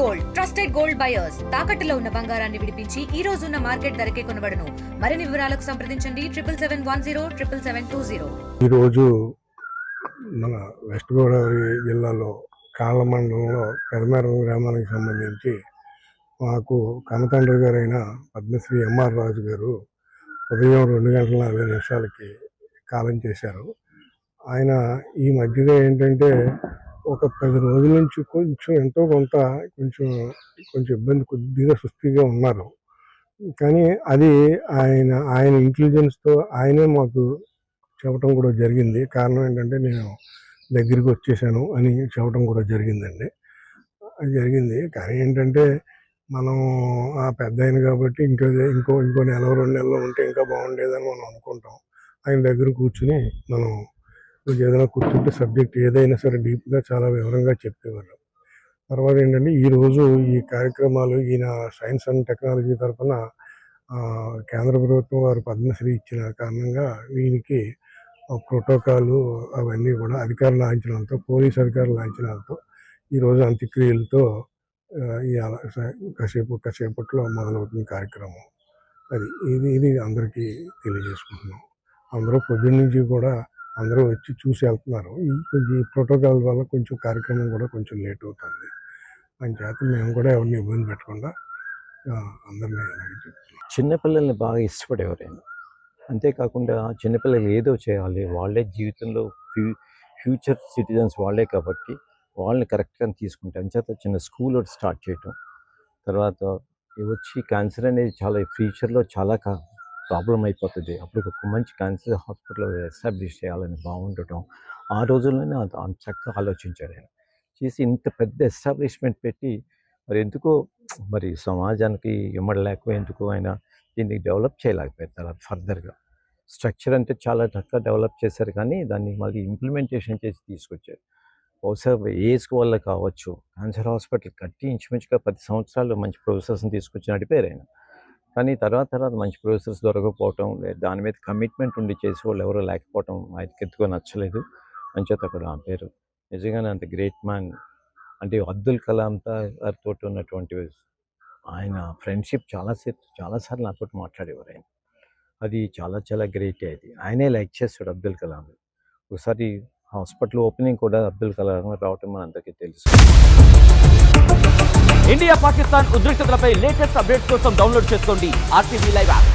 Gold trusted gold buyers తాకట్టులో ఉన్న బంగారాన్ని విడిపించి ఈ రోజు ఉన్న మార్కెట్ ధరకే కొనబడును. మరిన్ని వివరాలకు సంప్రదించండి 7710777720. ఈ రోజు మన వెస్ట్ గోదావరి జిల్లాలో కాళ్ళ మండలంలో పెదమేరం గ్రామానికి సంబంధించి మాకు కనతండ్రి గారైన పద్మశ్రీ ఎంఆర్ రాజు గారు ఉదయం 2:40 కాలం చేశారు. ఆయన ఈ మధ్యలో ఏంటంటే ఒక 10 రోజుల నుంచి కొంచెం ఎంతో కొంత కొంచెం ఇబ్బంది, కొద్దిగా సుస్థిగా ఉన్నారు. కానీ అది ఆయన ఇంటెలిజెన్స్తో ఆయనే మాకు చెప్పడం కూడా జరిగింది. కారణం ఏంటంటే నేను దగ్గరికి వచ్చేసాను అని చెప్పడం కూడా జరిగిందండి. అది జరిగింది. కానీ ఏంటంటే మనం ఆ పెద్ద ఆయన కాబట్టి ఇంకో నెల 2 నెలలు ఉంటే ఇంకా బాగుండేదని మనం అనుకుంటాం. ఆయన దగ్గర కూర్చుని మనం ఏదైనా కూర్చుంటే సబ్జెక్ట్ ఏదైనా సరే డీప్గా చాలా వివరంగా చెప్పేవారు. తర్వాత ఏంటంటే ఈరోజు ఈ కార్యక్రమాలు ఈయన సైన్స్ అండ్ టెక్నాలజీ తరఫున కేంద్ర ప్రభుత్వం వారు పద్మశ్రీ ఇచ్చిన కారణంగా వీనికి ప్రోటోకాలు అవన్నీ కూడా అధికార లాంఛనాలతో, పోలీస్ అధికారుల లాంఛనాలతో ఈరోజు అంత్యక్రియలతో కాసేపట్లో మొదలవుతుంది కార్యక్రమం. ఇది అందరికీ తెలియజేసుకుంటున్నాం. అందరూ పొద్దున్న నుంచి కూడా అందరూ వచ్చి చూసి వెళ్తున్నారు. ఈ ప్రోటోకాల్ వల్ల కొంచెం కార్యక్రమం కూడా కొంచెం లేట్ అవుతుంది. అని చేత మేము కూడా ఎవరిని ఇబ్బంది పెట్టకుండా అందరినీ అలాగే చెప్తున్నాం. చిన్నపిల్లల్ని బాగా ఇష్టపడేవారు ఆయన. అంతేకాకుండా చిన్నపిల్లలు ఏదో చేయాలి, వాళ్ళే జీవితంలో ఫ్యూచర్ సిటిజన్స్ వాళ్ళే కాబట్టి వాళ్ళని కరెక్ట్గా తీసుకుంటే అంచేత చిన్న స్కూల్ స్టార్ట్ చేయటం. తర్వాత వచ్చి క్యాన్సర్ అనేది చాలా ఫ్యూచర్లో చాలా ప్రాబ్లం అయిపోతుంది. అప్పుడు ఒక మంచి క్యాన్సర్ హాస్పిటల్ ఎస్టాబ్లిష్ చేయాలని బాగుండటం ఆ రోజుల్లోనే అంత చక్కగా ఆలోచించాడు ఆయన. చేసి ఇంత పెద్ద ఎస్టాబ్లిష్మెంట్ పెట్టి మరి సమాజానికి ఇమ్మడలేక ఎందుకు ఆయన దీన్ని డెవలప్ చేయలేకపోయారు. తర్వాత ఫర్దర్గా స్ట్రక్చర్ అంటే చాలా చక్కగా డెవలప్ చేశారు, కానీ దాన్ని మళ్ళీ ఇంప్లిమెంటేషన్ చేసి తీసుకొచ్చారు. బహుశా ఏజ్ వల్ల కావచ్చు క్యాన్సర్ హాస్పిటల్ కట్టి ఇంచుమించుగా 10 సంవత్సరాలు మంచి ప్రొఫెసర్స్ని తీసుకొచ్చి నడిపారు ఆయన. కానీ తర్వాత మంచి ప్రొఫెసర్స్ దొరకపోవటం, దాని మీద కమిట్మెంట్ ఉండి చేసే వాళ్ళు ఎవరో లేకపోవటం ఆయనకి ఎందుకో నచ్చలేదు. అంచేత అక్కడ ఆపారు. నిజంగానే అంత గ్రేట్ మ్యాన్. అంటే అబ్దుల్ కలాం గారితో ఉన్నటువంటి ఆయన ఫ్రెండ్షిప్ చాలాసార్లు నాతో మాట్లాడేవారు ఆయన. అది చాలా గ్రేట్. అది ఆయనే లైక్ చేస్తాడు అబ్దుల్ కలాం. ఒకసారి హాస్పిటల్ ఓపెనింగ్ కూడా అబ్దుల్ కలాం రావటం మనందరికీ తెలుసు. ఇండియా పాకిస్తాన్ ఉద్రిక్తతలపై లేటెస్ట్ అప్డేట్స్ కోసం డౌన్లోడ్ చేసుకోండి RTV లైవ్ యాప్.